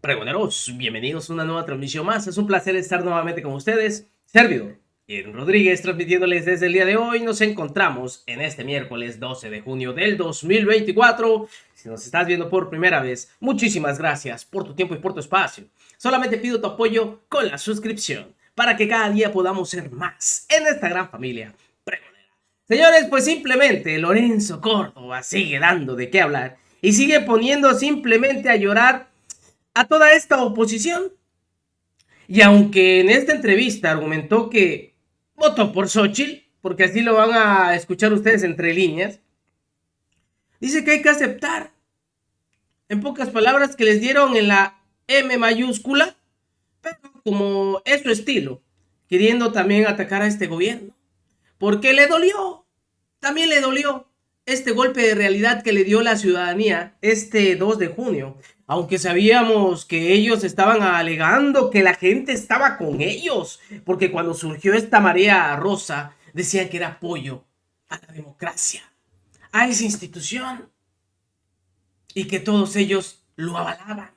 Pregoneros, bienvenidos a una nueva transmisión más. Es un placer estar nuevamente con ustedes. Servidor Ian Rodríguez, transmitiéndoles desde el día de hoy. Nos encontramos en este miércoles 12 de junio del 2024. Si nos estás viendo por primera vez, muchísimas gracias por tu tiempo y por tu espacio. Solamente pido tu apoyo con la suscripción para que cada día podamos ser más en esta gran familia pregonera. Señores, pues simplemente Lorenzo Córdoba sigue dando de qué hablar y sigue poniendo simplemente a llorar a toda esta oposición. Y aunque en esta entrevista argumentó que votó por Xochitl, porque así lo van a escuchar ustedes entre líneas, dice que hay que aceptar, en pocas palabras, que les dieron en la M mayúscula, pero como es su estilo, queriendo también atacar a este gobierno, porque le dolió, también le dolió este golpe de realidad que le dio la ciudadanía este 2 de junio. Aunque sabíamos que ellos estaban alegando que la gente estaba con ellos, porque cuando surgió esta marea rosa, decían que era apoyo a la democracia, a esa institución, y que todos ellos lo avalaban.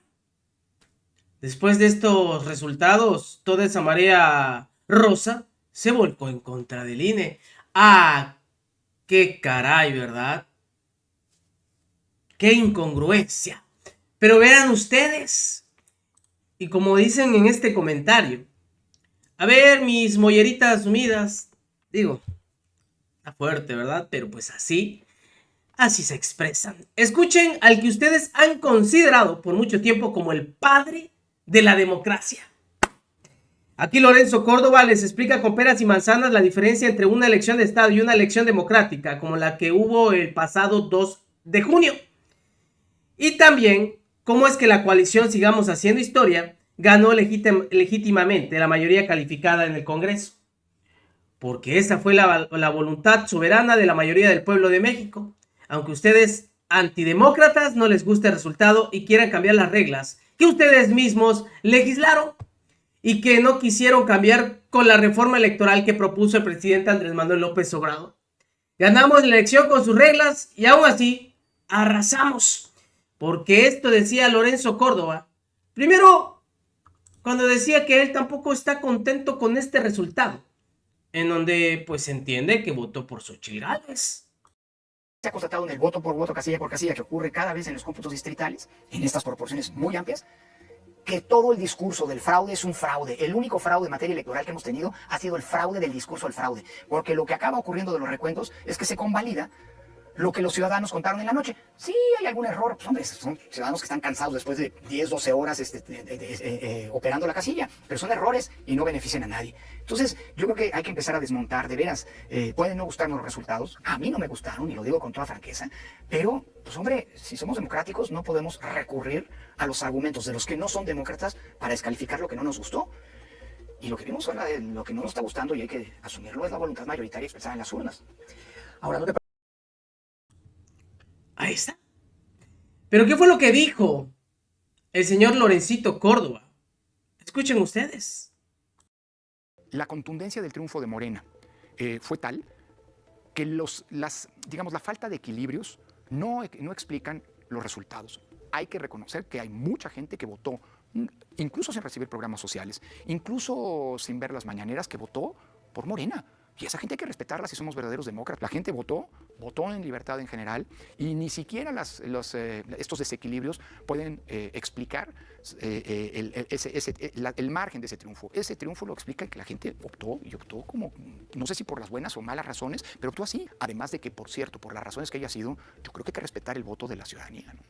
Después de estos resultados, toda esa marea rosa se volcó en contra del INE. ¡Ah! ¡Qué caray, ¿verdad? ¡Qué incongruencia! Pero vean ustedes, y como dicen en este comentario, a ver, mis molleritas sumidas, digo, está fuerte, ¿verdad? Pero pues así se expresan. Escuchen al que ustedes han considerado por mucho tiempo como el padre de la democracia. Aquí Lorenzo Córdoba les explica con peras y manzanas la diferencia entre una elección de Estado y una elección democrática, como la que hubo el pasado 2 de junio. Y también cómo es que la coalición Sigamos Haciendo Historia ganó legítimamente la mayoría calificada en el Congreso. Porque esa fue la voluntad soberana de la mayoría del pueblo de México. Aunque ustedes antidemócratas no les guste el resultado y quieran cambiar las reglas que ustedes mismos legislaron y que no quisieron cambiar con la reforma electoral que propuso el presidente Andrés Manuel López Obrador. Ganamos la elección con sus reglas y aún así arrasamos. Porque esto decía Lorenzo Córdoba. Primero, cuando decía que él tampoco está contento con este resultado, en donde pues se entiende que votó por Xochitl Gálvez. Se ha constatado en el voto por voto, casilla por casilla, que ocurre cada vez en los cómputos distritales, en estas proporciones muy amplias, que todo el discurso del fraude es un fraude. El único fraude en materia electoral que hemos tenido ha sido el fraude del discurso del fraude. Porque lo que acaba ocurriendo de los recuentos es que se convalida lo que los ciudadanos contaron en la noche. Sí, hay algún error. Pues, hombre, son ciudadanos que están cansados después de 10, 12 horas operando la casilla. Pero son errores y no benefician a nadie. Entonces, yo creo que hay que empezar a desmontar, de veras. Pueden no gustarnos los resultados. A mí no me gustaron, y lo digo con toda franqueza. Pero, pues hombre, si somos democráticos, no podemos recurrir a los argumentos de los que no son demócratas para descalificar lo que no nos gustó. Y lo que vimos ahora de lo que no nos está gustando, y hay que asumirlo, es la voluntad mayoritaria expresada en las urnas. Ahora, ¿no te Ahí está. Pero ¿qué fue lo que dijo el señor Lorencito Córdoba? Escuchen ustedes. La contundencia del triunfo de Morena fue tal que la falta de equilibrios no explican los resultados. Hay que reconocer que hay mucha gente que votó, incluso sin recibir programas sociales, incluso sin ver las mañaneras, que votó por Morena. Y esa gente hay que respetarla si somos verdaderos demócratas. La gente votó en libertad en general, y ni siquiera estos desequilibrios pueden explicar el margen de ese triunfo. Ese triunfo lo explica que la gente optó como, no sé si por las buenas o malas razones, pero optó así. Además de que, por cierto, por las razones que haya sido, yo creo que hay que respetar el voto de la ciudadanía, ¿no?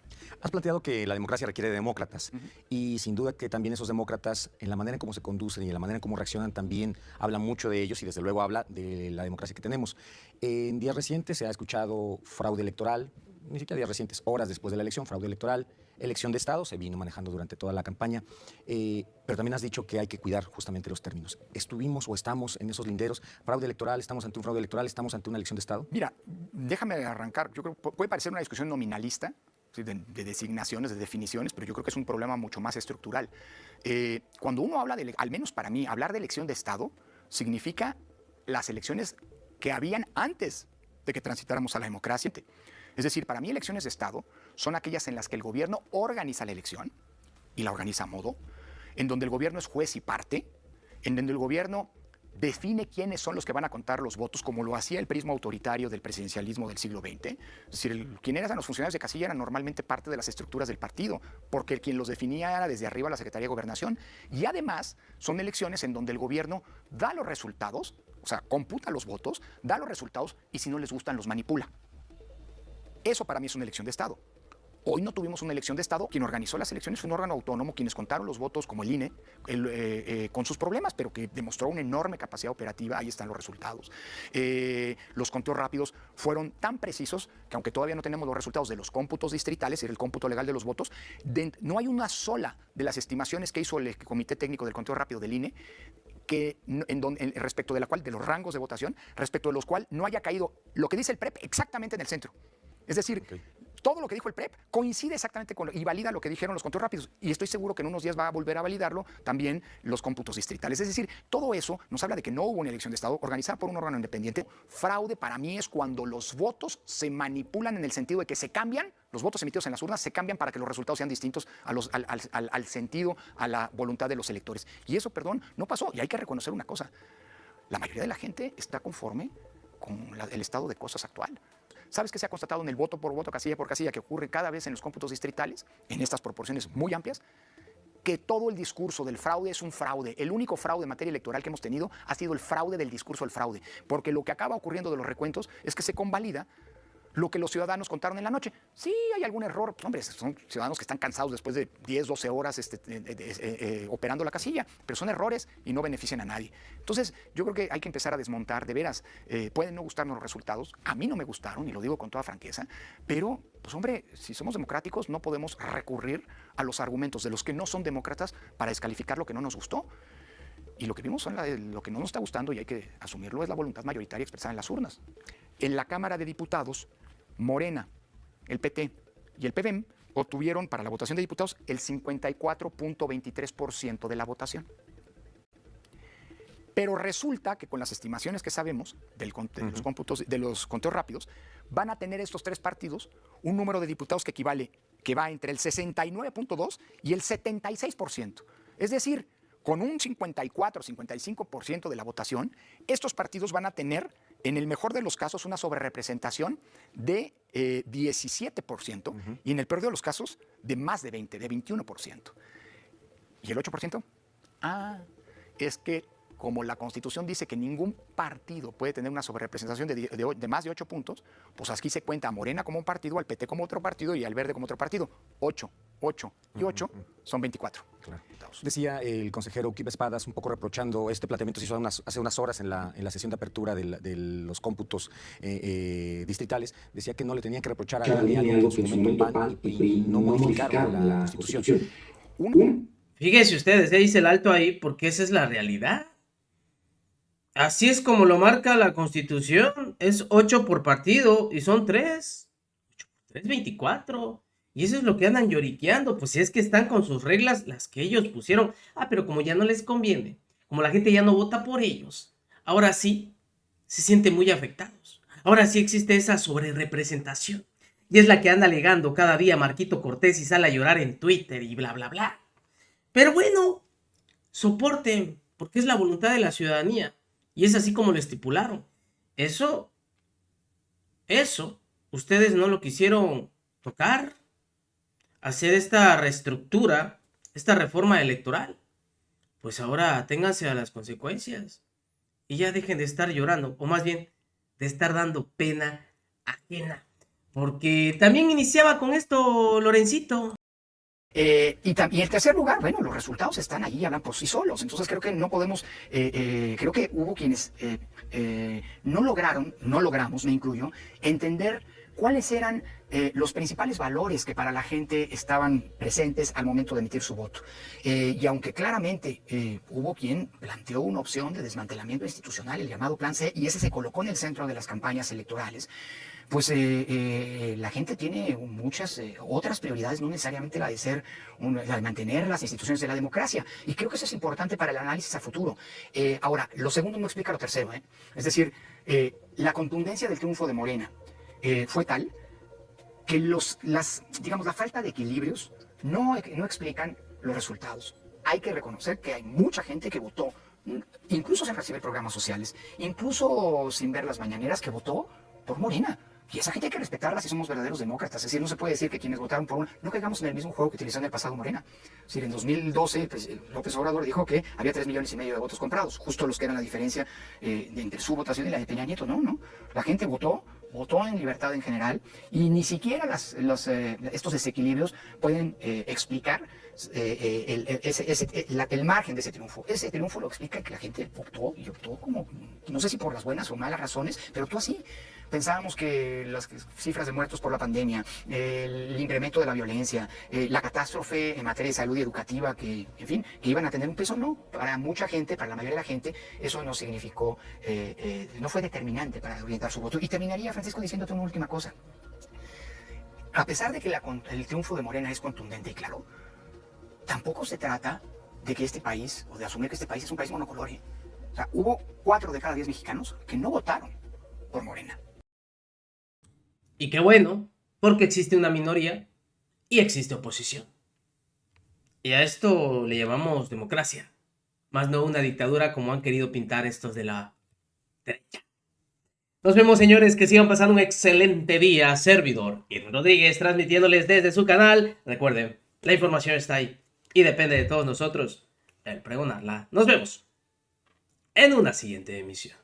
Has planteado que la democracia requiere de demócratas, y sin duda que también esos demócratas, en la manera en cómo se conducen y en la manera en cómo reaccionan, también hablan mucho de ellos, y desde luego habla de la democracia que tenemos. En días recientes se ha escuchado fraude electoral, ni siquiera días recientes, horas después de la elección, fraude electoral, elección de Estado, se vino manejando durante toda la campaña, pero también has dicho que hay que cuidar justamente los términos. ¿Estuvimos o estamos en esos linderos? ¿Fraude electoral? ¿Estamos ante un fraude electoral? ¿Estamos ante una elección de Estado? Mira, déjame arrancar. Yo creo que puede parecer una discusión nominalista, ¿sí? de designaciones, de definiciones, pero yo creo que es un problema mucho más estructural. Cuando uno habla al menos para mí, hablar de elección de Estado significa las elecciones que habían antes de que transitáramos a la democracia. Es decir, para mí elecciones de Estado son aquellas en las que el gobierno organiza la elección y la organiza a modo, en donde el gobierno es juez y parte, en donde el gobierno define quiénes son los que van a contar los votos, como lo hacía el prisma autoritario del presidencialismo del siglo XX. Es decir, quienes eran los funcionarios de casilla eran normalmente parte de las estructuras del partido, porque quien los definía era desde arriba la Secretaría de Gobernación. Y además son elecciones en donde el gobierno da los resultados, o sea, computa los votos, da los resultados y si no les gustan los manipula. Eso para mí es una elección de Estado. Hoy no tuvimos una elección de Estado. Quien organizó las elecciones fue un órgano autónomo, quienes contaron los votos, como el INE, con sus problemas, pero que demostró una enorme capacidad operativa. Ahí están los resultados. Los conteos rápidos fueron tan precisos que, aunque todavía no tenemos los resultados de los cómputos distritales, el cómputo legal de los votos, no hay una sola de las estimaciones que hizo el Comité Técnico del Conteo Rápido del INE respecto de la cual, de los rangos de votación, respecto de los cuales no haya caído lo que dice el PREP exactamente en el centro. Es decir, todo lo que dijo el PREP coincide exactamente y valida lo que dijeron los conteos rápidos. Y estoy seguro que en unos días va a volver a validarlo también los cómputos distritales. Es decir, todo eso nos habla de que no hubo una elección de Estado organizada por un órgano independiente. Fraude para mí es cuando los votos se manipulan en el sentido de que se cambian, los votos emitidos en las urnas se cambian para que los resultados sean distintos al sentido, a la voluntad de los electores. Y eso, perdón, no pasó. Y hay que reconocer una cosa. La mayoría de la gente está conforme con el estado de cosas actual. ¿Sabes qué se ha constatado en el voto por voto, casilla por casilla, que ocurre cada vez en los cómputos distritales, en estas proporciones muy amplias? Que todo el discurso del fraude es un fraude. El único fraude en materia electoral que hemos tenido ha sido el fraude del discurso del fraude. Porque lo que acaba ocurriendo de los recuentos es que se convalida lo que los ciudadanos contaron en la noche. Sí, hay algún error. Pues, hombre, son ciudadanos que están cansados después de 10, 12 horas operando la casilla, pero son errores y no benefician a nadie. Entonces, yo creo que hay que empezar a desmontar, de veras. Pueden no gustarnos los resultados. A mí no me gustaron, y lo digo con toda franqueza, pero, pues hombre, si somos democráticos no podemos recurrir a los argumentos de los que no son demócratas para descalificar lo que no nos gustó. Y lo que vimos son lo que no nos está gustando, y hay que asumirlo, es la voluntad mayoritaria expresada en las urnas. En la Cámara de Diputados, Morena, el PT y el PVM obtuvieron para la votación de diputados el 54.23% de la votación. Pero resulta que con las estimaciones que sabemos de los cómputos, de los conteos rápidos, van a tener estos tres partidos un número de diputados que va entre el 69.2 y el 76%. Es decir, con un 54-55% de la votación, estos partidos van a tener, en el mejor de los casos, una sobrerepresentación de 17% y en el peor de los casos de más de 20, de 21%. ¿Y el 8%? Es que como la Constitución dice que ningún partido puede tener una sobrerepresentación de más de 8 puntos, pues aquí se cuenta a Morena como un partido, al PT como otro partido y al Verde como otro partido. 8 y 8 son 24. Claro. Decía el consejero Quib Espadas, un poco reprochando este planteamiento, se hizo hace unas horas en la sesión de apertura de los cómputos distritales, decía que no le tenían que reprochar a la algo que en su momento PAN y PRI no modificaron la Constitución. Fíjense ustedes, dice el alto ahí, porque esa es la realidad. Así es como lo marca la Constitución, es 8 por partido y son 3. 8 por 3, 24. Y eso es lo que andan lloriqueando, pues si es que están con sus reglas, las que ellos pusieron. Pero como ya no les conviene, como la gente ya no vota por ellos, ahora sí se sienten muy afectados. Ahora sí existe esa sobrerepresentación. Y es la que anda alegando cada día Marquito Cortés y sale a llorar en Twitter y bla, bla, bla. Pero bueno, soporten, porque es la voluntad de la ciudadanía. Y es así como lo estipularon. Eso, ustedes no lo quisieron tocar. Hacer esta reestructura, esta reforma electoral. Pues ahora ténganse a las consecuencias. Y ya dejen de estar llorando. O más bien, de estar dando pena ajena. Porque también iniciaba con esto Lorencito. Y en tercer lugar, bueno, los resultados están ahí, hablan por sí solos. Entonces creo que no podemos, creo que hubo quienes no logramos, me incluyo, entender cuáles eran los principales valores que para la gente estaban presentes al momento de emitir su voto. Y aunque claramente hubo quien planteó una opción de desmantelamiento institucional, el llamado Plan C, y ese se colocó en el centro de las campañas electorales, pues la gente tiene muchas otras prioridades, no necesariamente la de mantener las instituciones de la democracia. Y creo que eso es importante para el análisis a futuro. Ahora, lo segundo no explica lo tercero. Es decir, la contundencia del triunfo de Morena fue tal que digamos, la falta de equilibrios no explican los resultados. Hay que reconocer que hay mucha gente que votó, incluso sin recibir programas sociales, incluso sin ver las mañaneras, que votó por Morena. Y esa gente hay que respetarla si somos verdaderos demócratas. Es decir, no se puede decir que quienes votaron por una... No caigamos en el mismo juego que utilizó en el pasado Morena. Es decir, en 2012 pues, López Obrador dijo que había 3,5 millones de votos comprados, justo los que eran la diferencia entre su votación y la de Peña Nieto. No. La gente votó en libertad en general, y ni siquiera estos desequilibrios pueden explicar el margen de ese triunfo. Ese triunfo lo explica que la gente optó, y optó como, no sé si por las buenas o malas razones, pero optó así. Pensábamos que las cifras de muertos por la pandemia, el incremento de la violencia, la catástrofe en materia de salud y educativa, que iban a tener un peso. No, para mucha gente, para la mayoría de la gente, eso no significó, no fue determinante para orientar su voto. Y terminaría, Francisco, diciéndote una última cosa. A pesar de que el triunfo de Morena es contundente y claro, tampoco se trata de que este país, o de asumir que este país es un país monocolor. O sea, hubo 4 de cada 10 mexicanos que no votaron por Morena. Y qué bueno, porque existe una minoría y existe oposición. Y a esto le llamamos democracia, más no una dictadura como han querido pintar estos de la derecha. Nos vemos, señores, que sigan pasando un excelente día. Servidor Irving Rodríguez, transmitiéndoles desde su canal. Recuerden, la información está ahí y depende de todos nosotros el pregonarla. Nos vemos en una siguiente emisión.